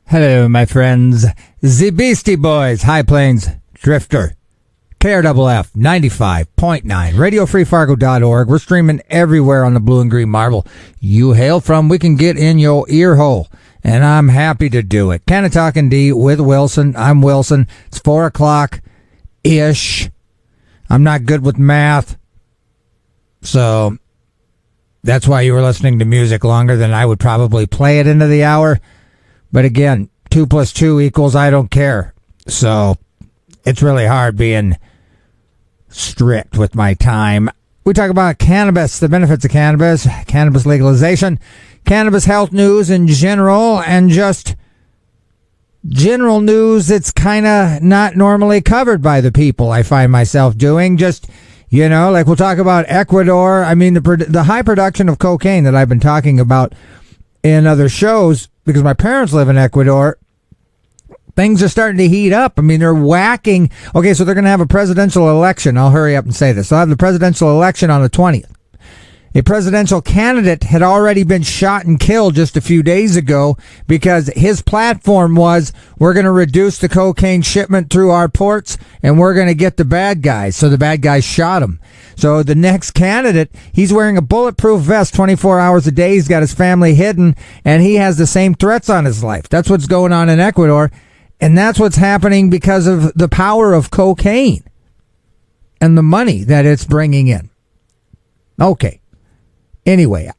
Hello, my friends. The Beastie Boys, High Plains Drifter. KRFF 95.9, RadioFreeFargo.org. We're streaming everywhere on the Blue and Green Marble you hail from. We can get in your ear hole, and I'm happy to do it. Canna-Talk ND with Wilson. I'm Wilson. It's 4 o'clock-ish. I'm not good with math, so that's why you were listening to music longer than I would probably play it into the hour. But again, 2 + 2 = I don't care. So it's really hard being strict with my time. We talk about cannabis, the benefits of cannabis, cannabis legalization, cannabis health news in general, and just general news that's kind of not normally covered by the people I find myself doing. Just, you know, like we'll talk about Ecuador. I mean, the high production of cocaine that I've been talking about in other shows, because my parents live in Ecuador, things are starting to heat up. I mean, they're whacking. Okay, so they're going to have a presidential election. I'll hurry up and say this. They'll have the presidential election on the 20th. A presidential candidate had already been shot and killed just a few days ago because his platform was, we're going to reduce the cocaine shipment through our ports and we're going to get the bad guys. So the bad guys shot him. So the next candidate, he's wearing a bulletproof vest 24 hours a day. He's got his family hidden, and he has the same threats on his life. That's what's going on in Ecuador. And that's what's happening because of the power of cocaine and the money that it's bringing in. Okay. Anyway,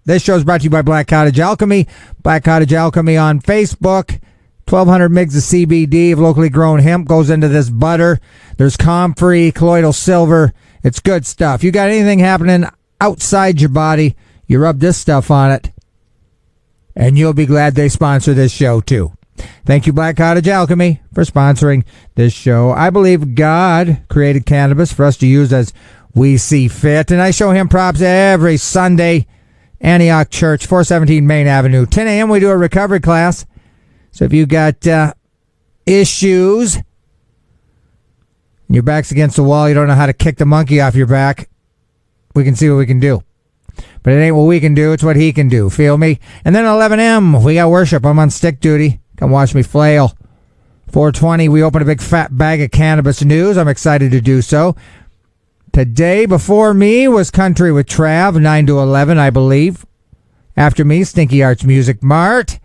this show is brought to you by Black Cottage Alchemy. Black Cottage Alchemy on Facebook. 1,200 mgs of CBD of locally grown hemp goes into this butter. There's comfrey, colloidal silver. It's good stuff. You got anything happening outside your body, you rub this stuff on it, and you'll be glad they sponsor this show too. Thank you, Black Cottage Alchemy, for sponsoring this show. I believe God created cannabis for us to use as we see fit, and I show him props every Sunday. Antioch Church, 417 Main Avenue, 10 a.m. We do a recovery class. So if you got issues, and your back's against the wall, you don't know how to kick the monkey off your back, we can see what we can do. But it ain't what we can do, it's what he can do. Feel me? And then 11 a.m., we got worship. I'm on stick duty. Come watch me flail. 420, we open a big fat bag of cannabis news. I'm excited to do so. Today, before me, was Country with Trav, 9 to 11, I believe. After me, Stinky Arts Music Mart,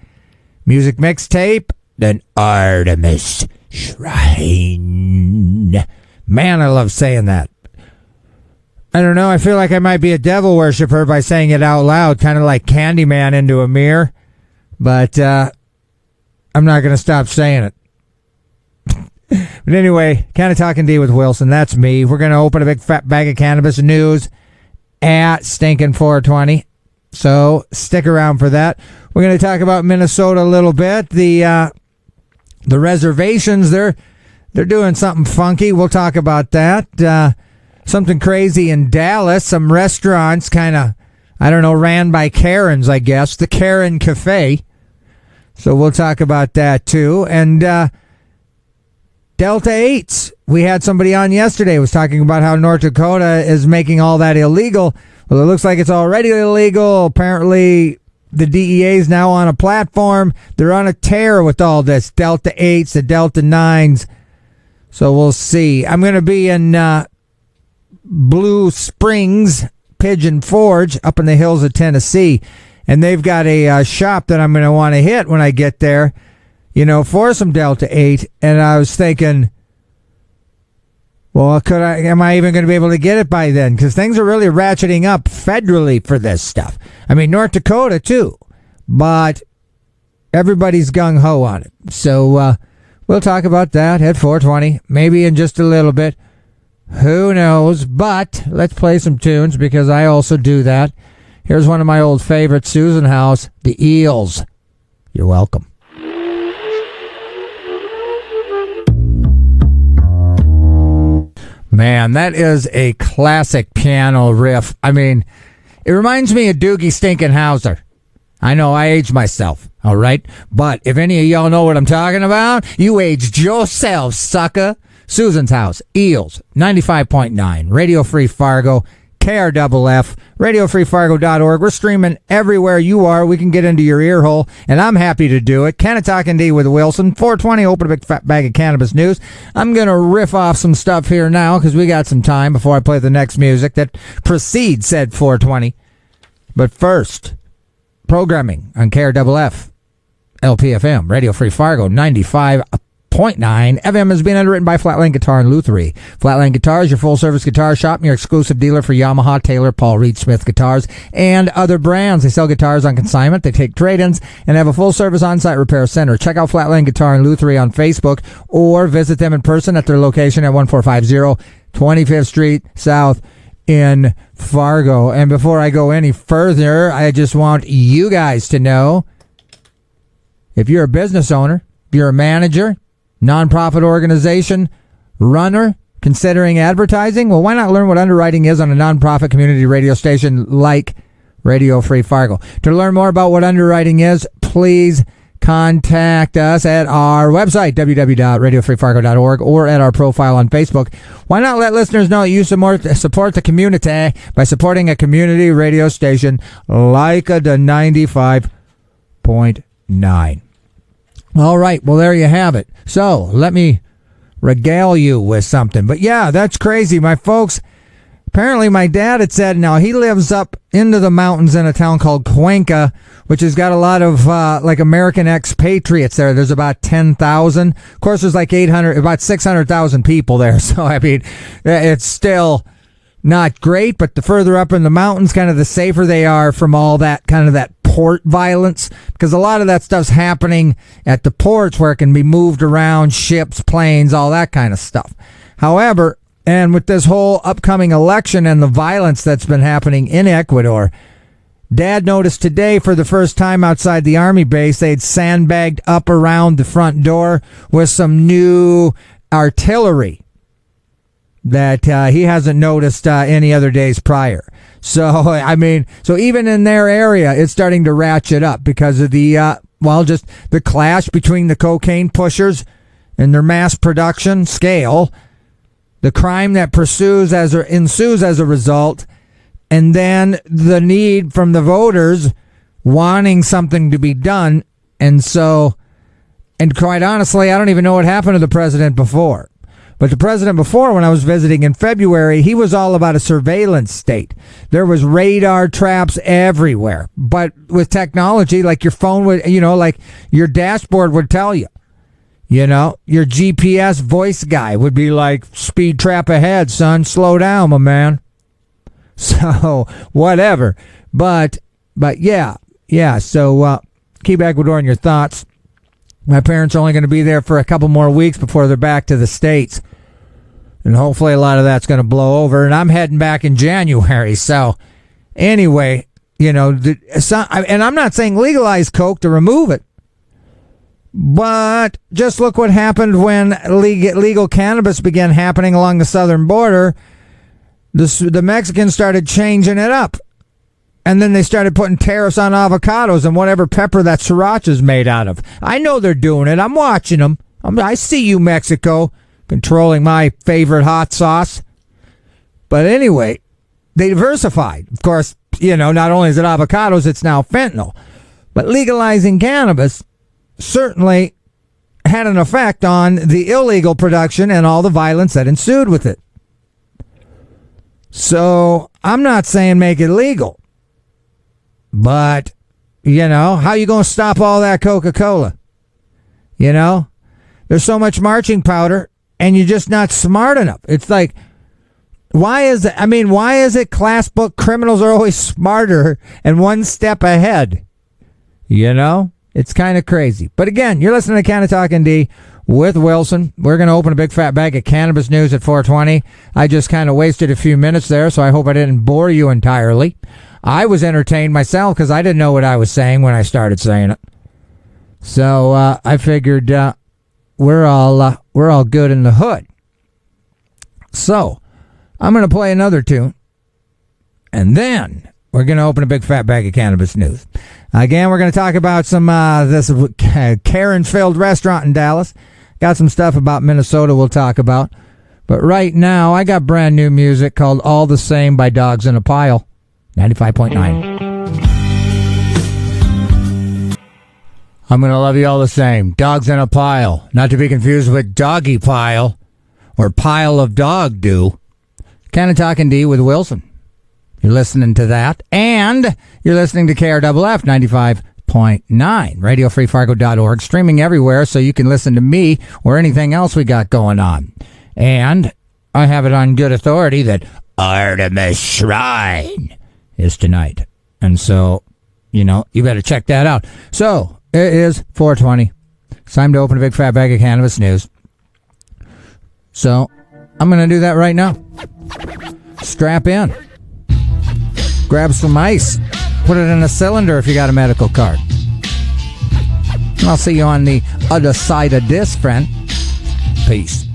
Music Mixtape, then Artemis Shrine. Man, I love saying that. I don't know, I feel like I might be a devil worshiper by saying it out loud, kind of like Candyman into a mirror. But I'm not going to stop saying it. But anyway, Canna-Talk ND with Wilson. That's me. We're going to open a big fat bag of cannabis news at Stinkin' 420. So stick around for that. We're going to talk about Minnesota a little bit. The reservations, they're doing something funky. We'll talk about that. Something crazy in Dallas. Some restaurants kind of, I don't know, ran by Karens, I guess. The Karen Cafe. So we'll talk about that too. And Delta 8s. We had somebody on yesterday who was talking about how North Dakota is making all that illegal. Well, it looks like it's already illegal. Apparently, the DEA is now on a platform. They're on a tear with all this. Delta 8s, the Delta 9s. So we'll see. I'm going to be in Blue Springs, Pigeon Forge, up in the hills of Tennessee. And they've got a shop that I'm going to want to hit when I get there, you know, for some Delta 8. And I was thinking, well, am I even going to be able to get it by then? Because things are really ratcheting up federally for this stuff. I mean, North Dakota, too. But everybody's gung-ho on it. So we'll talk about that at 420, maybe in just a little bit. Who knows? But let's play some tunes because I also do that. Here's one of my old favorites, Susan House, The Eels. You're welcome. Man, that is a classic piano riff. I mean, it reminds me of Doogie Stinkin' Howser. I know, I aged myself, all right? But if any of y'all know what I'm talking about, you aged yourself, sucker. Susan's House, Eels, 95.9, Radio Free Fargo, KRFF, RadioFreeFargo.org. We're streaming everywhere you are. We can get into your ear hole, and I'm happy to do it. Canna-Talk ND with Wilson. 420, open a big fat bag of cannabis news. I'm going to riff off some stuff here now because we got some time before I play the next music that precedes said 420. But first, programming on KRFF, LPFM, Radio Free Fargo, 95.9 FM is being underwritten by Flatland Guitar and Lutherie. Flatland Guitar is your full-service guitar shop and your exclusive dealer for Yamaha, Taylor, Paul Reed Smith guitars, and other brands. They sell guitars on consignment, they take trade-ins, and have a full-service on-site repair center. Check out Flatland Guitar and Lutherie on Facebook or visit them in person at their location at 1450 25th Street South in Fargo. And before I go any further, I just want you guys to know, if you're a business owner, if you're a manager, nonprofit organization, runner, considering advertising, well, why not learn what underwriting is on a nonprofit community radio station like Radio Free Fargo? To learn more about what underwriting is, please contact us at our website, www.radiofreefargo.org, or at our profile on Facebook. Why not let listeners know you support the community by supporting a community radio station like the 95.9. All right, well, there you have it. So let me regale you with something. But yeah, that's crazy, my folks. Apparently my dad had said, now he lives up into the mountains in a town called Cuenca, which has got a lot of like American expatriates there. There's about 10,000. Of course, there's like about 600,000 people there. So I mean, it's still not great, but the further up in the mountains, kind of the safer they are from all that kind of that port violence, because a lot of that stuff's happening at the ports where it can be moved around, ships, planes, all that kind of stuff. However, and with this whole upcoming election and the violence that's been happening in Ecuador, Dad noticed today for the first time outside the Army base, they'd sandbagged up around the front door with some new artillery that he hasn't noticed any other days prior. So, I mean, so even in their area, it's starting to ratchet up because of the, just the clash between the cocaine pushers and their mass production scale, the crime that ensues as a result, and then the need from the voters wanting something to be done. And so, and quite honestly, I don't even know what happened to the president before. But the president before, when I was visiting in February, he was all about a surveillance state. There was radar traps everywhere. But with technology, like your phone would, like your dashboard would tell you. Your GPS voice guy would be like, speed trap ahead, son. Slow down, my man. So, whatever. But yeah. So, keep Ecuador in your thoughts. My parents are only going to be there for a couple more weeks before they're back to the States. And hopefully a lot of that's going to blow over. And I'm heading back in January. So, anyway, and I'm not saying legalize coke to remove it. But just look what happened when legal cannabis began happening along the southern border. The Mexicans started changing it up. And then they started putting tariffs on avocados and whatever pepper that sriracha's made out of. I know they're doing it. I'm watching them. I see you, Mexico, controlling my favorite hot sauce. But anyway, they diversified. Of course, not only is it avocados, it's now fentanyl. But legalizing cannabis certainly had an effect on the illegal production and all the violence that ensued with it. So I'm not saying make it legal. But, how you going to stop all that Coca-Cola? There's so much marching powder and you're just not smart enough. It's like, why is it class book criminals are always smarter and one step ahead? It's kind of crazy. But again, you're listening to Canna-Talk ND with Wilson. We're going to open a big fat bag of cannabis news at 420. I just kind of wasted a few minutes there, so I hope I didn't bore you entirely. I was entertained myself because I didn't know what I was saying when I started saying it. So I figured we're all good in the hood. So I'm going to play another tune, and then we're going to open a big fat bag of cannabis news. Again, we're going to talk about some this Karen-filled restaurant in Dallas. Got some stuff about Minnesota we'll talk about. But right now, I got brand new music called All the Same by Dogs in a Pile. 95.9. I'm going to love you all the same. Dogs in a Pile. Not to be confused with Doggy Pile or Pile of Dog Do. Canna-Talk ND with Wilson. You're listening to that. And you're listening to KRFF 95.9. RadioFreeFargo.org. Streaming everywhere so you can listen to me or anything else we got going on. And I have it on good authority that Artemis Shrine is tonight. And so, you better check that out. So, it is 4:20. It's time to open a big fat bag of cannabis news. So, I'm going to do that right now. Strap in. Grab some ice. Put it in a cylinder if you got a medical card. And I'll see you on the other side of this, friend. Peace.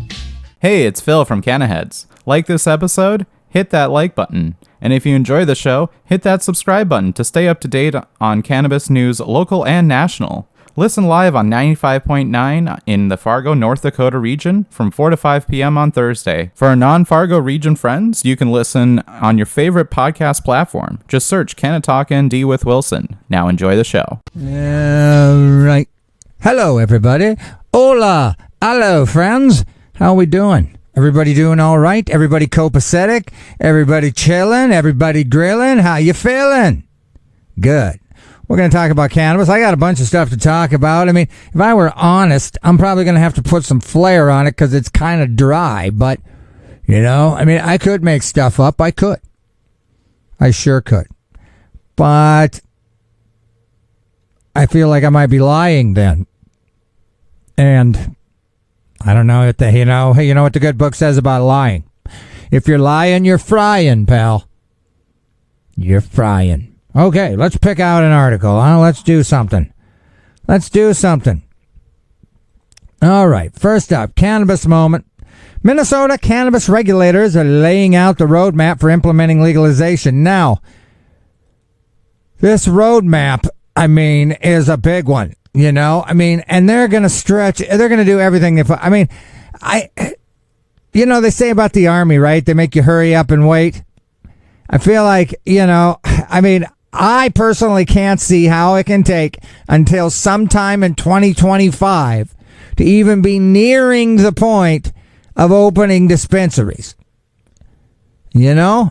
Hey, it's Phil from Canna-Heads. Like this episode? Hit that like button. And if you enjoy the show, hit that subscribe button to stay up to date on cannabis news, local and national. Listen live on 95.9 in the Fargo, North Dakota region from 4 to 5 p.m. on Thursday. For our non-Fargo region friends, you can listen on your favorite podcast platform. Just search Canna-Talk ND with Wilson. Now enjoy the show. All right. Hello, everybody. Hola. Hello, friends. How we doing? Everybody doing all right? Everybody copacetic? Everybody chilling? Everybody grilling? How you feeling? Good. We're going to talk about cannabis. I got a bunch of stuff to talk about. I mean, if I were honest, I'm probably going to have to put some flair on it because it's kind of dry. But, I could make stuff up. I could. I sure could. But I feel like I might be lying then. And I don't know if you know what the good book says about lying. If you're lying, you're frying, pal. You're frying. Okay, let's pick out an article. Let's do something. All right, first up, cannabis moment. Minnesota cannabis regulators are laying out the roadmap for implementing legalization. Now, this roadmap, is a big one. And they're going to stretch, they're going to do everything. They say about the Army, right? They make you hurry up and wait. I feel like, I personally can't see how it can take until sometime in 2025 to even be nearing the point of opening dispensaries. I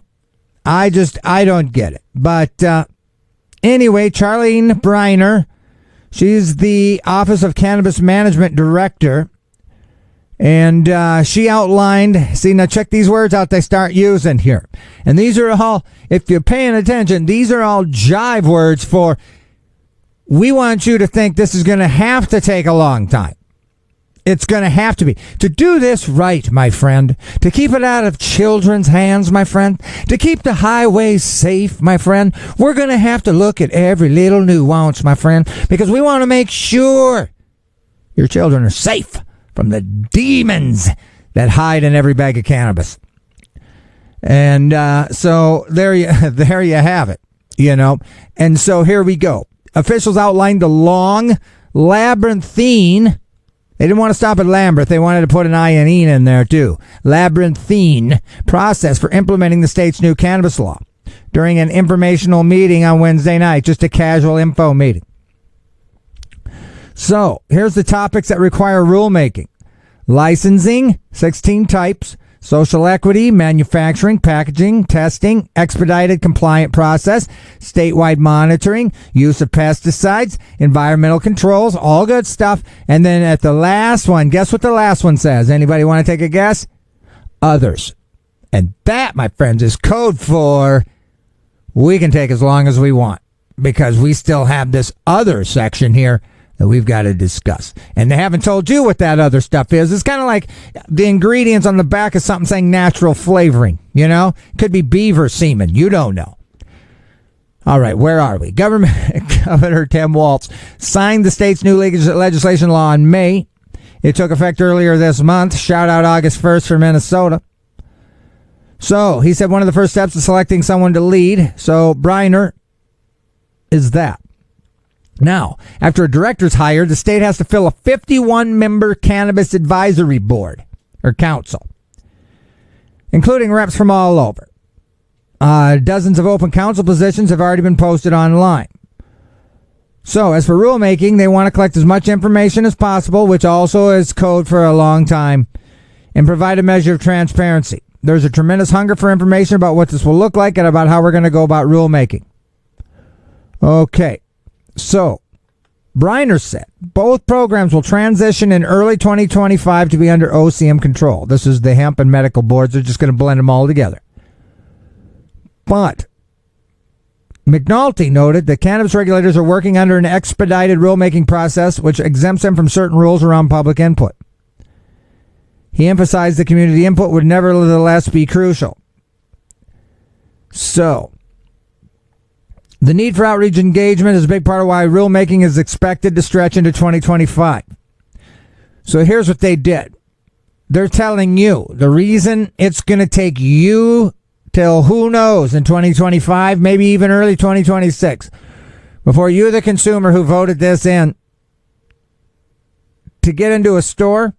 don't get it. But anyway, Charlene Briner, she's the Office of Cannabis Management Director, and she outlined, now check these words out they start using here. And these are all, if you're paying attention, these are all jive words for, we want you to think this is going to have to take a long time. It's going to have to be. To do this right, my friend, to keep it out of children's hands, my friend, to keep the highways safe, my friend, we're going to have to look at every little nuance, my friend, because we want to make sure your children are safe from the demons that hide in every bag of cannabis. And so there you have it, And so here we go. Officials outlined the long labyrinthine. They didn't want to stop at Lambert. They wanted to put an I and E in there, too. Labyrinthine process for implementing the state's new cannabis law during an informational meeting on Wednesday night, just a casual info meeting. So, here's the topics that require rulemaking. Licensing, 16 types. Social equity, manufacturing, packaging, testing, expedited compliant process, statewide monitoring, use of pesticides, environmental controls, all good stuff. And then at the last one, guess what the last one says? Anybody want to take a guess? Others. And that, my friends, is code for we can take as long as we want because we still have this other section here that we've got to discuss. And they haven't told you what that other stuff is. It's kind of like the ingredients on the back of something saying natural flavoring, Could be beaver semen. You don't know. All right, where are we? Governor Tim Walz signed the state's new legislation law in May. It took effect earlier this month. Shout out August 1st for Minnesota. So he said one of the first steps is selecting someone to lead. So Briner is that. Now, after a director's hired, the state has to fill a 51-member cannabis advisory board or council. including reps from all over. Dozens of open council positions have already been posted online. So, as for rulemaking, they want to collect as much information as possible, which also is code for a long time, and provide a measure of transparency. There's a tremendous hunger for information about what this will look like and about how we're going to go about rulemaking. Okay, so Briner said both programs will transition in early 2025 to be under OCM control. This is the hemp and medical boards. They're just going to blend them all together. But McNulty noted that cannabis regulators are working under an expedited rulemaking process which exempts them from certain rules around public input. He emphasized that community input would nevertheless be crucial. So, the need for outreach engagement is a big part of why rulemaking is expected to stretch into 2025. So here's what they did. They're telling you the reason it's going to take you till who knows in 2025, maybe even early 2026, before you, the consumer who voted this in, to get into a store,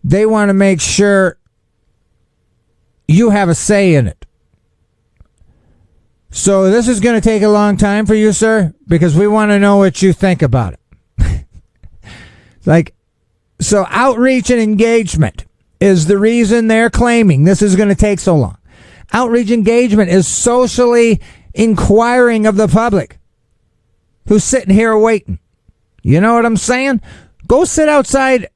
they want to make sure you have a say in it. So this is going to take a long time for you, sir, because we want to know what you think about it. So outreach and engagement is the reason they're claiming this is going to take so long. Outreach engagement is socially inquiring of the public who's sitting here waiting. You know what I'm saying? Go sit outside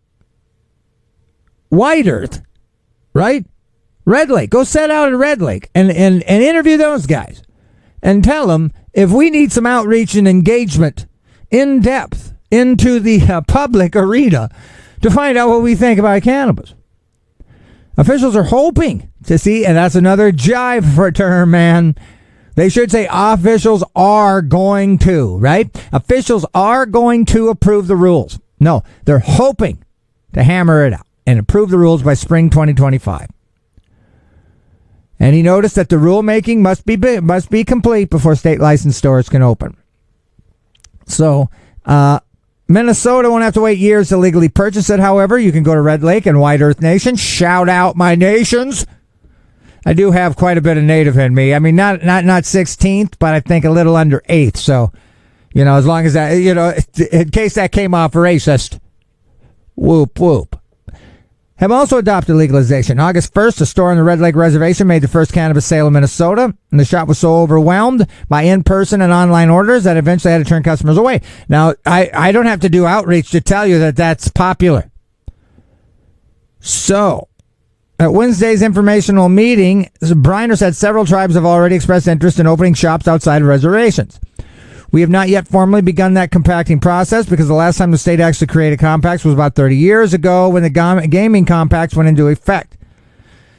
White Earth, right? Red Lake. Go sit out at Red Lake and interview those guys and tell them if we need some outreach and engagement in depth into the public arena to find out what we think about cannabis. Officials are hoping to see, and that's another jive for a term, man. They should say officials are going to, right? Officials are going to approve the rules. No, they're hoping to hammer it out and approve the rules by spring 2025. And he noticed that the rulemaking must be complete before state licensed stores can open. So, Minnesota won't have to wait years to legally purchase it. However, you can go to Red Lake and White Earth Nation. Shout out my nations. I do have quite a bit of native in me. I mean, not 16th, but I think a little under 8th. So, as long as that, in case that came off racist, whoop, whoop. Have also adopted legalization. August 1st, a store on the Red Lake Reservation made the first cannabis sale in Minnesota, and the shop was so overwhelmed by in-person and online orders that eventually had to turn customers away. Now, I don't have to do outreach to tell you that that's popular. So, at Wednesday's informational meeting, Briner said several tribes have already expressed interest in opening shops outside of reservations. We have not yet formally begun that compacting process because the last time the state actually created compacts was about 30 years ago when the gaming compacts went into effect.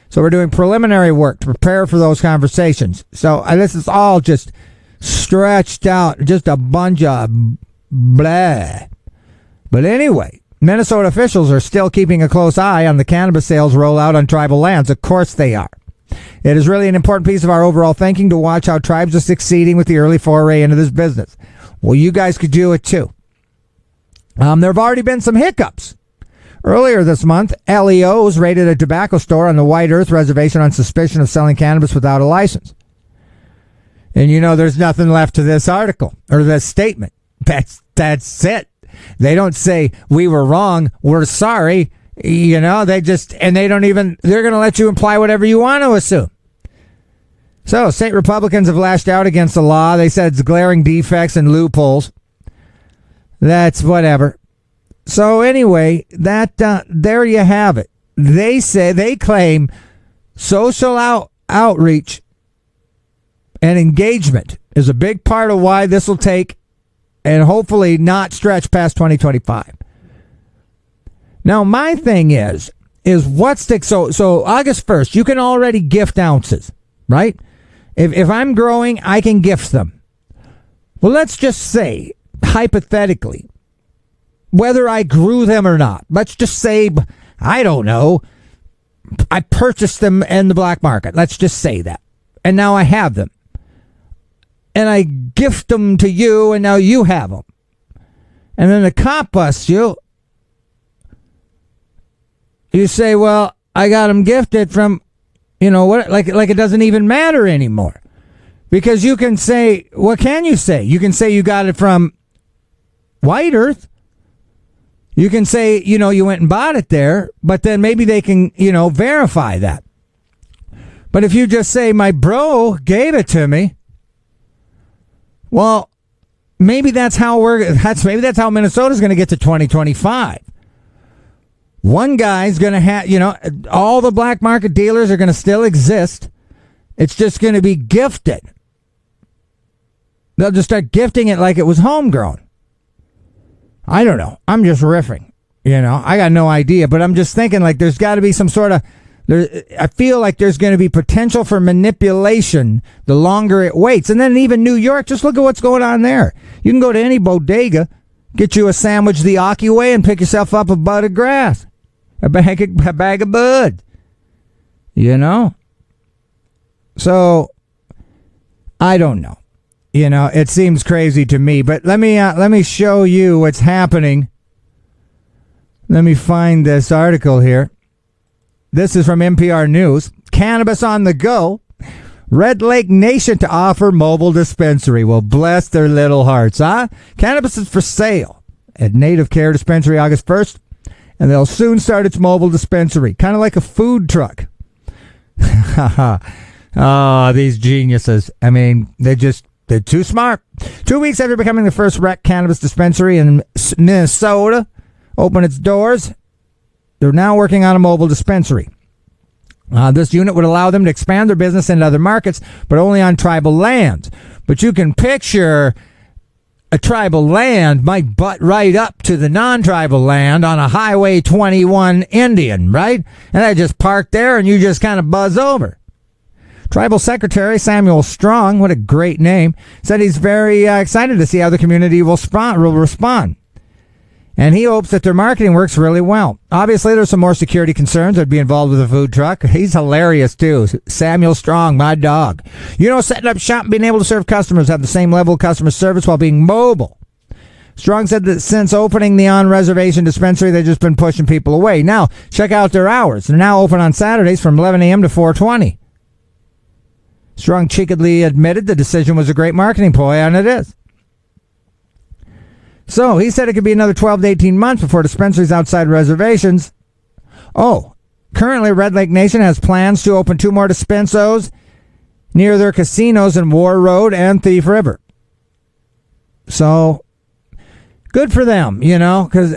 So we're doing preliminary work to prepare for those conversations. So this is all just stretched out, just a bunch of blah. But anyway, Minnesota officials are still keeping a close eye on the cannabis sales rollout on tribal lands. Of course they are. It is really an important piece of our overall thinking to watch how tribes are succeeding with the early foray into this business. Well, you guys could do it too. There have already been some hiccups. Earlier this month, LEOs raided a tobacco store on the White Earth Reservation on suspicion of selling cannabis without a license. And there's nothing left to this article or this statement. That's it. They don't say we were wrong, we're sorry. They just, and they're going to let you imply whatever you want to assume. So, state Republicans have lashed out against the law. They said it's glaring defects and loopholes. That's whatever. So, anyway, there you have it. They claim social outreach and engagement is a big part of why this will take and hopefully not stretch past 2025. Now, my thing is what's the... So August 1st, you can already gift ounces, right? If I'm growing, I can gift them. Well, let's just say, hypothetically, whether I grew them or not, let's just say, I don't know, I purchased them in the black market. Let's just say that. And now I have them. And I gift them to you, and now you have them. And then the cop busts you. You say, well, I got them gifted from, what? Like it doesn't even matter anymore. Because you can say, what can you say? You can say you got it from White Earth. You can say, you went and bought it there, but then maybe they can, verify that. But if you just say, my bro gave it to me, well, maybe that's how Minnesota's going to get to 2025. One guy's going to have, all the black market dealers are going to still exist. It's just going to be gifted. They'll just start gifting it like it was homegrown. I don't know. I'm just riffing. I got no idea, but I'm just thinking like there's got to be some sort of, I feel like there's going to be potential for manipulation the longer it waits. And then even New York, just look at what's going on there. You can go to any bodega, get you a sandwich the Aki way, and pick yourself up a bud of grass, a bag of bud. So I don't know. It seems crazy to me, but let me show you what's happening. Let me find this article here. This is from NPR News. Cannabis on the go. Red Lake Nation to offer mobile dispensary. Well, bless their little hearts, huh? Cannabis is for sale at Native Care Dispensary August 1st, and they'll soon start its mobile dispensary, kind of like a food truck. Oh, these geniuses. I mean, they're too smart. 2 weeks after becoming the first rec cannabis dispensary in Minnesota open its doors, they're now working on a mobile dispensary. This unit would allow them to expand their business into other markets, but only on tribal lands. But you can picture a tribal land might butt right up to the non-tribal land on a Highway 21 Indian, right? And they just park there and you just kind of buzz over. Tribal Secretary Samuel Strong, what a great name, said he's very excited to see how the community will respond. And he hopes that their marketing works really well. Obviously, there's some more security concerns that'd be involved with a food truck. He's hilarious, too. Samuel Strong, my dog. Setting up shop and being able to serve customers, have the same level of customer service while being mobile. Strong said that since opening the on-reservation dispensary, they've just been pushing people away. Now, check out their hours. They're now open on Saturdays from 11 a.m. to 4:20. Strong cheekily admitted the decision was a great marketing ploy, and it is. So, he said it could be another 12 to 18 months before dispensaries outside reservations. Oh, currently Red Lake Nation has plans to open 2 more dispensos near their casinos in War Road and Thief River. So, good for them, because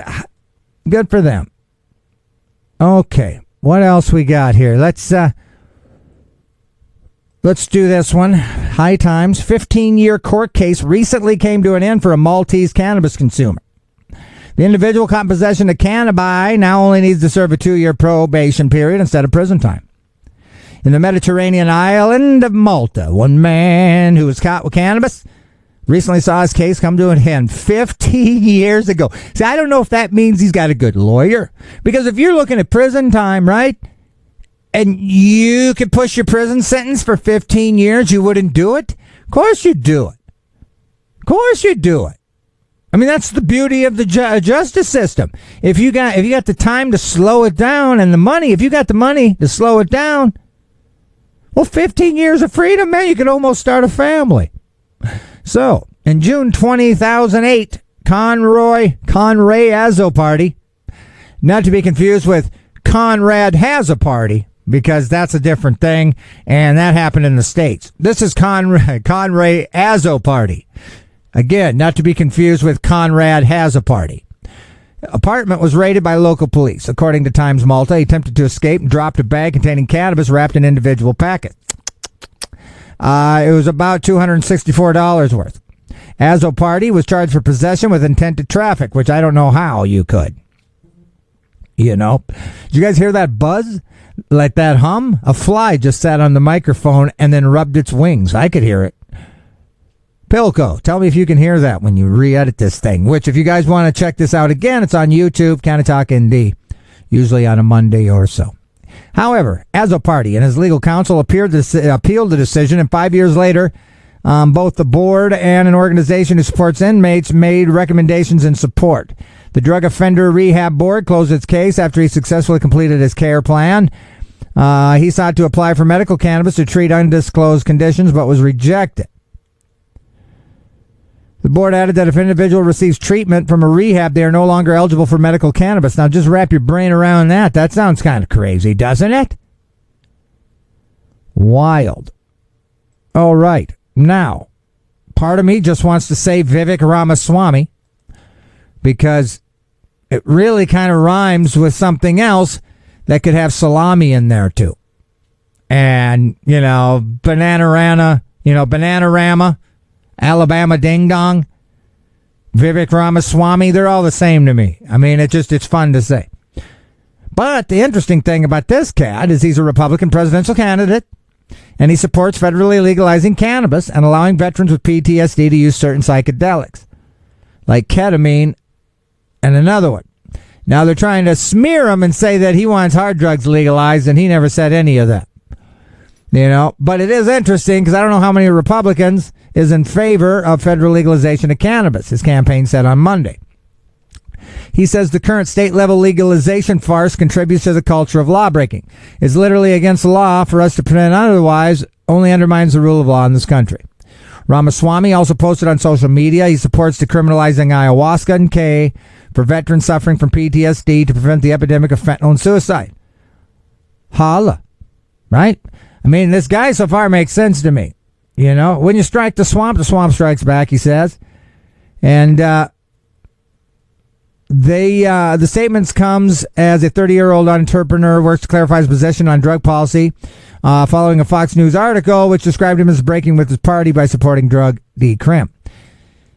good for them. Okay, what else we got here? Let's do this one. High times. 15-year court case recently came to an end for a Maltese cannabis consumer. The individual caught in possession of cannabis now only needs to serve a 2-year probation period instead of prison time. In the Mediterranean island of Malta, one man who was caught with cannabis recently saw his case come to an end 15 years ago. See, I don't know if that means he's got a good lawyer. Because if you're looking at prison time, right? And you could push your prison sentence for 15 years, you wouldn't do it? Of course you'd do it. Of course you'd do it. I mean, that's the beauty of the justice system. If you got the time to slow it down and the money, if you got the money to slow it down, well, 15 years of freedom, man, you could almost start a family. So, in June 2008, Conrad has a party, not to be confused with Conrad has a party, because that's a different thing, and that happened in the States. This is Conrad Azzo Party. Again, not to be confused with Conrad has a party. Apartment was raided by local police. According to Times Malta, he attempted to escape and dropped a bag containing cannabis wrapped in individual packets. It was about $264 worth. Azzo Party was charged for possession with intent to traffic, which I don't know how you could. Did you guys hear that buzz? Like that hum? A fly just sat on the microphone and then rubbed its wings. I could hear it. Pilco, tell me if you can hear that when you re-edit this thing. Which, if you guys want to check this out again, it's on YouTube, Canna-Talk ND, usually on a Monday or so. However, Azzo Party and his legal counsel appealed the decision, and 5 years later, both the board and an organization who supports inmates made recommendations in support. The Drug Offender Rehab Board closed its case after he successfully completed his care plan. He sought to apply for medical cannabis to treat undisclosed conditions, but was rejected. The board added that if an individual receives treatment from a rehab, they are no longer eligible for medical cannabis. Now, just wrap your brain around that. That sounds kind of crazy, doesn't it? Wild. All right. Now, part of me just wants to say Vivek Ramaswamy because it really kind of rhymes with something else that could have salami in there, too. And, Bananarama, Alabama Ding Dong, Vivek Ramaswamy, they're all the same to me. I mean, it's fun to say. But the interesting thing about this cat is he's a Republican presidential candidate, and he supports federally legalizing cannabis and allowing veterans with PTSD to use certain psychedelics, like ketamine and another one. Now they're trying to smear him and say that he wants hard drugs legalized, and he never said any of that. But it is interesting because I don't know how many Republicans is in favor of federal legalization of cannabis, his campaign said on Monday. He says the current state-level legalization farce contributes to the culture of lawbreaking. It's literally against the law for us to pretend otherwise, only undermines the rule of law in this country. Ramaswamy also posted on social media he supports decriminalizing ayahuasca and K for veterans suffering from PTSD to prevent the epidemic of fentanyl and suicide. Holla. Right? I mean, this guy so far makes sense to me. When you strike the swamp strikes back, he says. And the statements comes as a 30-year-old entrepreneur works to clarify his position on drug policy following a Fox News article which described him as breaking with his party by supporting drug decrim.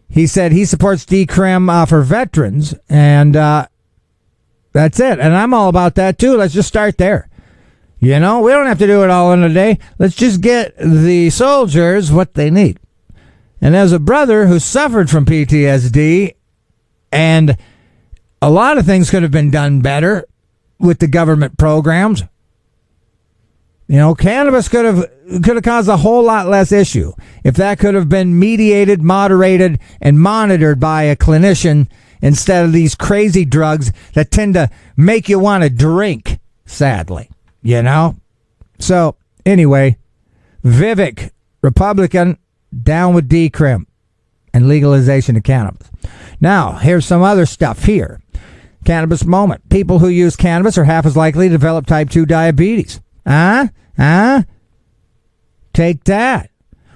He said he supports decrim for veterans, and that's it. And I'm all about that, too. Let's just start there. We don't have to do it all in a day. Let's just get the soldiers what they need. And as a brother who suffered from PTSD, and a lot of things could have been done better with the government programs. Cannabis could have caused a whole lot less issue if that could have been mediated, moderated, and monitored by a clinician instead of these crazy drugs that tend to make you want to drink, sadly. So, anyway, Vivek, Republican, down with decrim and legalization of cannabis. Now, here's some other stuff here. Cannabis moment. People who use cannabis are half as likely to develop type 2 diabetes. Take that.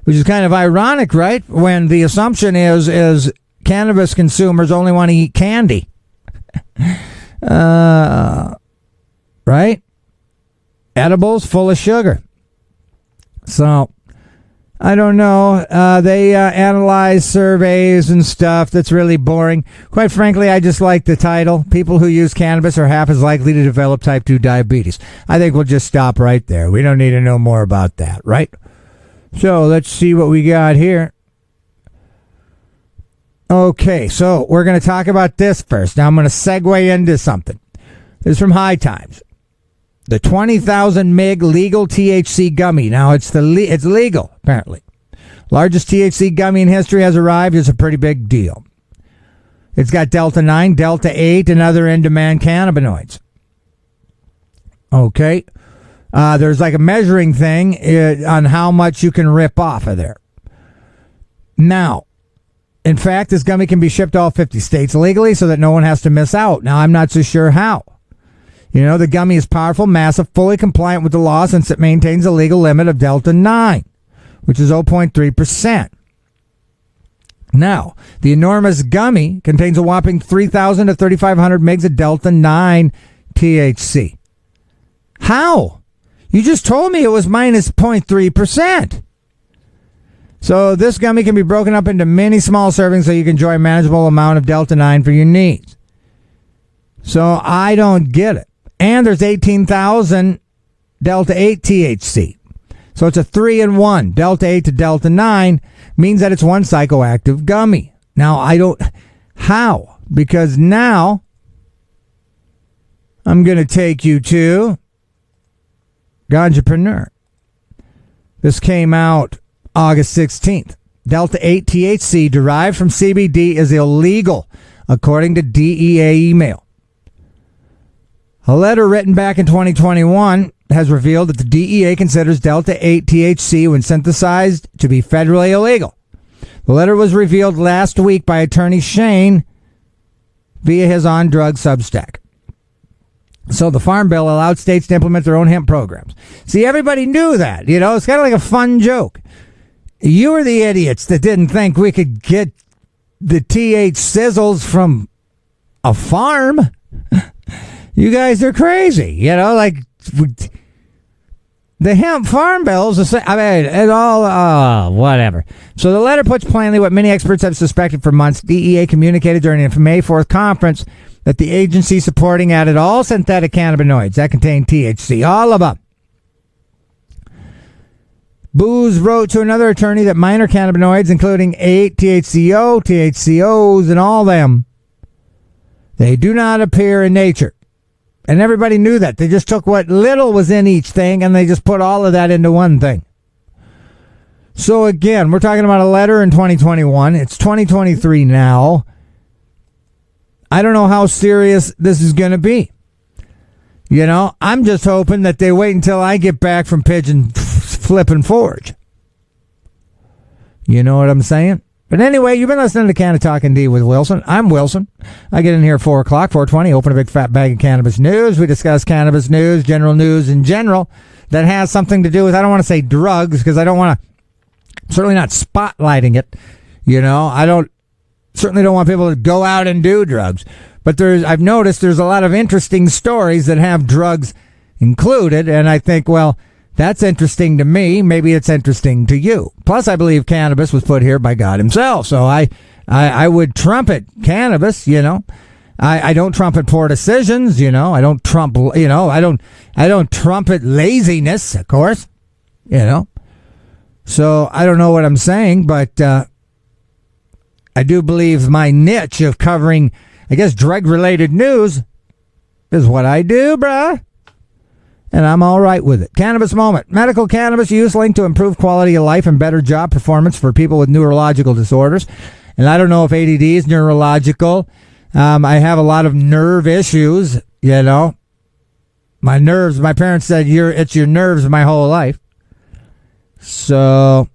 Which is kind of ironic, right? When the assumption is cannabis consumers only want to eat candy. Right? Edibles full of sugar. So, I don't know. They analyze surveys and stuff that's really boring. Quite frankly, I just like the title. People who use cannabis are half as likely to develop type 2 diabetes. I think we'll just stop right there. We don't need to know more about that, right? So, let's see what we got here. Okay, so we're going to talk about this first. Now, I'm going to segue into something. This is from High Times. The 20,000 mg legal THC gummy. Now, it's legal, apparently. Largest THC gummy in history has arrived. It's a pretty big deal. It's got Delta 9, Delta 8, and other in-demand cannabinoids. Okay. There's like a measuring thing on how much you can rip off of there. Now, in fact, this gummy can be shipped to all 50 states legally so that no one has to miss out. Now, I'm not so sure how. The gummy is powerful, massive, fully compliant with the law since it maintains a legal limit of Delta 9, which is 0.3%. Now, the enormous gummy contains a whopping 3,000 to 3,500 mgs of Delta 9 THC. How? You just told me it was minus 0.3%. So this gummy can be broken up into many small servings so you can enjoy a manageable amount of Delta 9 for your needs. So I don't get it. And there's 18,000 Delta 8 THC. So it's a 3-in-1. Delta 8 to Delta 9 means that it's one psychoactive gummy. Now, I don't... How? Because now I'm going to take you to Ganjapreneur. This came out August 16th. Delta 8 THC derived from CBD is illegal according to DEA email. A letter written back in 2021 has revealed that the DEA considers Delta-8 THC, when synthesized, to be federally illegal. The letter was revealed last week by Attorney Shane via his On Drug Substack. So the Farm Bill allowed states to implement their own hemp programs. See, everybody knew that. You know, it's kind of like a fun joke. You were the idiots that didn't think we could get the TH sizzles from a farm. You guys are crazy. You know, like the hemp farm bills, I mean, it's all, whatever. So the letter puts plainly what many experts have suspected for months. DEA communicated during a May 4th conference that the agency supporting added all synthetic cannabinoids that contain THC, all of them. Booz wrote to another attorney that minor cannabinoids, including 8-THCO, THCOs, and all them, they do not appear in nature. And everybody knew that. They just took what little was in each thing and they just put all of that into one thing. So again, we're talking about a letter in 2021. It's 2023 now. I don't know how serious this is going to be. You know, I'm just hoping that they wait until I get back from Pigeon Flipping Forge. You know what I'm saying? But anyway, you've been listening to Canna-Talk ND with Wilson. I'm Wilson. I get in here at 4 o'clock, 4:20, open a big fat bag of cannabis news. We discuss cannabis news, general news in general, that has something to do with, I don't want to say drugs, because I don't want to, certainly not spotlighting it. You know, certainly don't want people to go out and do drugs. But I've noticed there's a lot of interesting stories that have drugs included, and I think, well, that's interesting to me. Maybe it's interesting to you. Plus, I believe cannabis was put here by God himself. So I would trumpet cannabis, you know. I don't trumpet poor decisions, you know. I don't trumpet laziness, of course, you know. So I don't know what I'm saying, but I do believe my niche of covering, I guess, drug-related news is what I do, bruh. And I'm all right with it. Cannabis moment. Medical cannabis use linked to improved quality of life and better job performance for people with neurological disorders. And I don't know if ADD is neurological. I have a lot of nerve issues, you know. My nerves, my parents said, it's your nerves my whole life. So,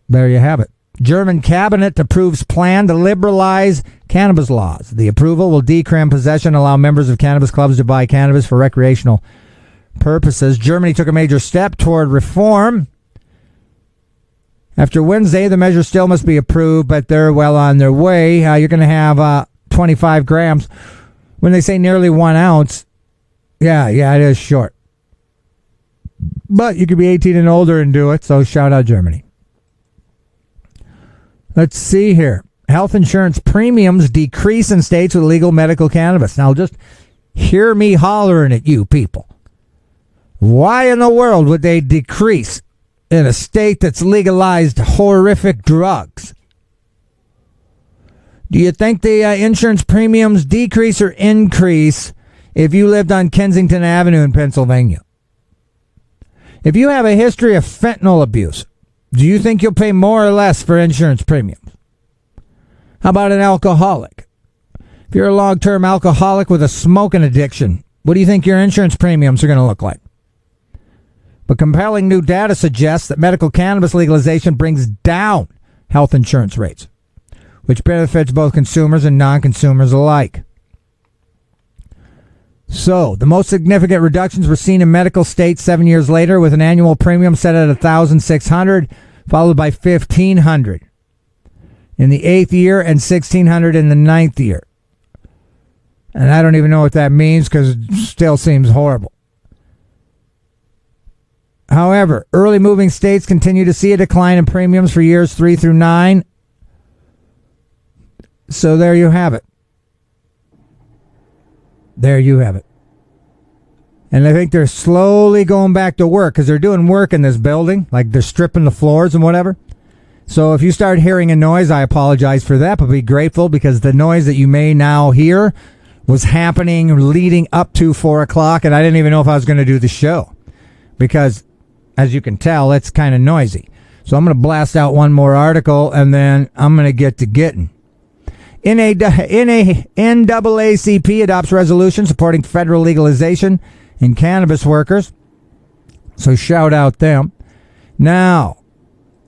there you have it. German cabinet approves plan to liberalize cannabis laws. The approval will decrim possession, allow members of cannabis clubs to buy cannabis for recreational purposes. Germany took a major step toward reform. After Wednesday, the measure still must be approved, but they're well on their way. You're going to have 25 grams. When they say nearly 1 ounce, yeah, it is short. But you could be 18 and older and do it, so shout out Germany. Let's see here. Health insurance premiums decrease in states with legal medical cannabis. Now, just hear me hollering at you people. Why in the world would they decrease in a state that's legalized horrific drugs? Do you think the insurance premiums decrease or increase if you lived on Kensington Avenue in Pennsylvania? If you have a history of fentanyl abuse, do you think you'll pay more or less for insurance premiums? How about an alcoholic? If you're a long-term alcoholic with a smoking addiction, what do you think your insurance premiums are going to look like? But compelling new data suggests that medical cannabis legalization brings down health insurance rates, which benefits both consumers and non-consumers alike. So, the most significant reductions were seen in medical states 7 years later, with an annual premium set at $1,600, followed by $1,500 in the 8th year and $1,600 in the 9th year. And I don't even know what that means because it still seems horrible. However, early moving states continue to see a decline in premiums for years 3 through 9. So there you have it. There you have it. And I think they're slowly going back to work because they're doing work in this building. Like they're stripping the floors and whatever. So if you start hearing a noise, I apologize for that, but be grateful because the noise that you may now hear was happening leading up to 4 o'clock. And I didn't even know if I was going to do the show because, as you can tell, it's kind of noisy. So I'm going to blast out one more article and then I'm going to get to getting. NAACP adopts resolution supporting federal legalization in cannabis workers. So shout out them. Now,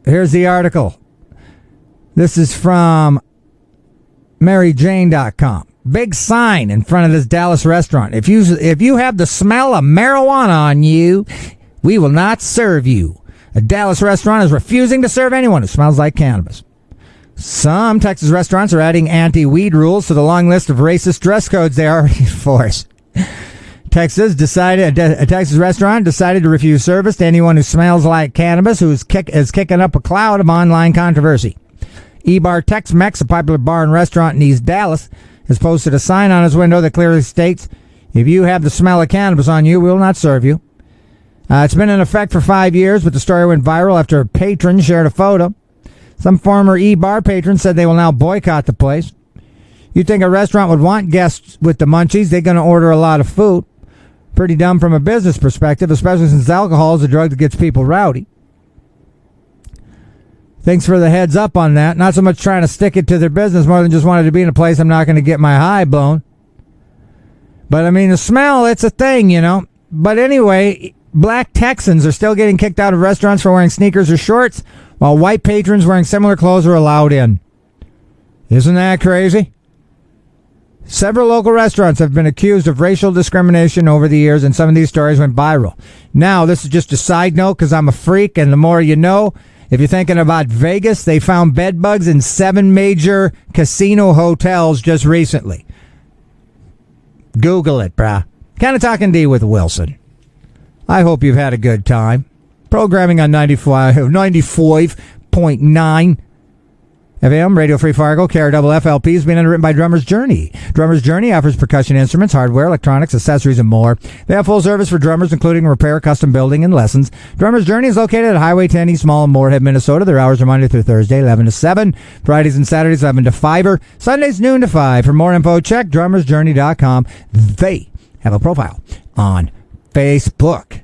here's the article. This is from MaryJane.com. Big sign in front of this Dallas restaurant. If you have the smell of marijuana on you, we will not serve you. A Dallas restaurant is refusing to serve anyone who smells like cannabis. Some Texas restaurants are adding anti-weed rules to the long list of racist dress codes they already enforce. A Texas restaurant decided to refuse service to anyone who smells like cannabis, who is kicking up a cloud of online controversy. E-Bar Tex-Mex, a popular bar and restaurant in East Dallas, has posted a sign on his window that clearly states, if you have the smell of cannabis on you, we will not serve you. It's been in effect for 5 years, but the story went viral after a patron shared a photo. Some former E-Bar patrons said they will now boycott the place. You'd think a restaurant would want guests with the munchies. They're going to order a lot of food. Pretty dumb from a business perspective, especially since alcohol is a drug that gets people rowdy. Thanks for the heads up on that. Not so much trying to stick it to their business, more than just wanted to be in a place I'm not going to get my high blown. But, I mean, the smell, it's a thing, you know. But anyway, black Texans are still getting kicked out of restaurants for wearing sneakers or shorts, while white patrons wearing similar clothes are allowed in. Isn't that crazy? Several local restaurants have been accused of racial discrimination over the years, and some of these stories went viral. Now, this is just a side note because I'm a freak, and the more you know. If you're thinking about Vegas, they found bed bugs in 7 major casino hotels just recently. Google it, brah. Canna-Talk ND with Wilson. I hope you've had a good time. Programming on 95.9 FM, Radio Free Fargo, KRFFLP is being underwritten by Drummer's Journey. Drummer's Journey offers percussion instruments, hardware, electronics, accessories, and more. They have full service for drummers, including repair, custom building, and lessons. Drummer's Journey is located at Highway 10 East Mall in Moorhead, Minnesota. Their hours are Monday through Thursday, 11 to 7. Fridays and Saturdays, 11 to 5. Sundays, noon to 5. For more info, check drummersjourney.com. They have a profile on Facebook.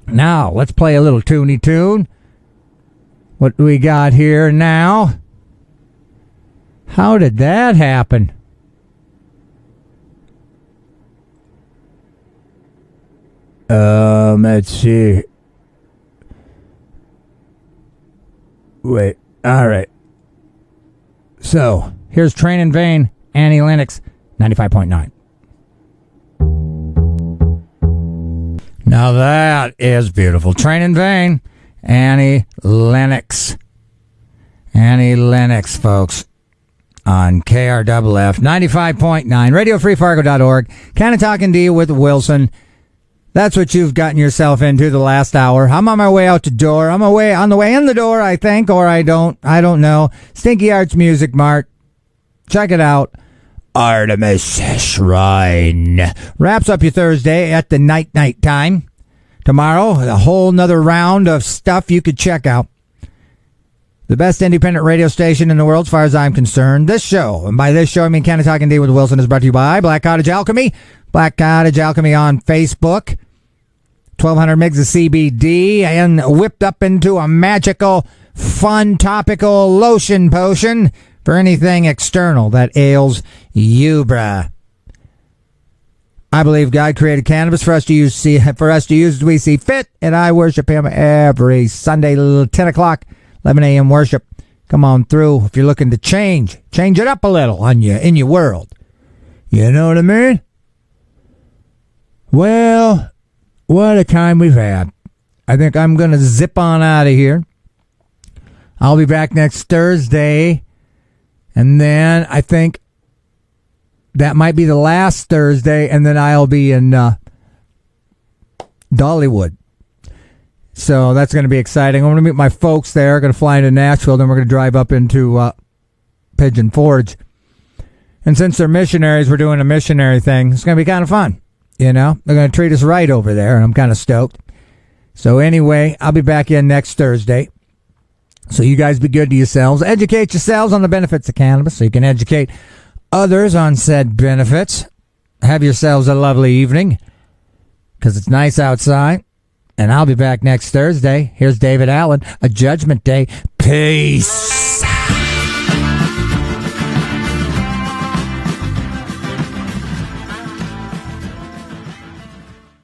Now, let's play a little toony tune. What do we got here now? How did that happen? Let's see. Wait, all right. So, here's Train in Vain, Annie Lennox, 95.9. Now that is beautiful. Train in Vain, Annie Lennox. Annie Lennox, folks. On KRFF 95.9, RadioFreeFargo.org, Canna-Talk ND with Wilson. That's what you've gotten yourself into the last hour. I'm on my way out the door. I'm on the way in the door, I think, or I don't know. Stinky Arts Music Mart. Check it out. Artemis Shrine. Wraps up your Thursday at the night time. Tomorrow, a whole nother round of stuff you could check out. The best independent radio station in the world, as far as I'm concerned. This show, and by this show I mean Canna-Talk ND with Wilson, is brought to you by Black Cottage Alchemy. Black Cottage Alchemy on Facebook. 1,200 mgs of CBD and whipped up into a magical, fun, topical lotion potion for anything external that ails you, bruh. I believe God created cannabis for us to use as we see fit, and I worship Him every Sunday, 10 o'clock. 11 a.m. worship. Come on through. If you're looking to change it up a little in your world. You know what I mean? Well, what a time we've had. I think I'm going to zip on out of here. I'll be back next Thursday. And then I think that might be the last Thursday. And then I'll be in Dollywood. So that's going to be exciting. I'm going to meet my folks there. Going to fly into Nashville. Then we're going to drive up into Pigeon Forge. And since they're missionaries, we're doing a missionary thing. It's going to be kind of fun. You know, they're going to treat us right over there. And I'm kind of stoked. So anyway, I'll be back in next Thursday. So you guys be good to yourselves. Educate yourselves on the benefits of cannabis so you can educate others on said benefits. Have yourselves a lovely evening because it's nice outside. And I'll be back next Thursday. Here's David Allen, A Judgment Day. Peace.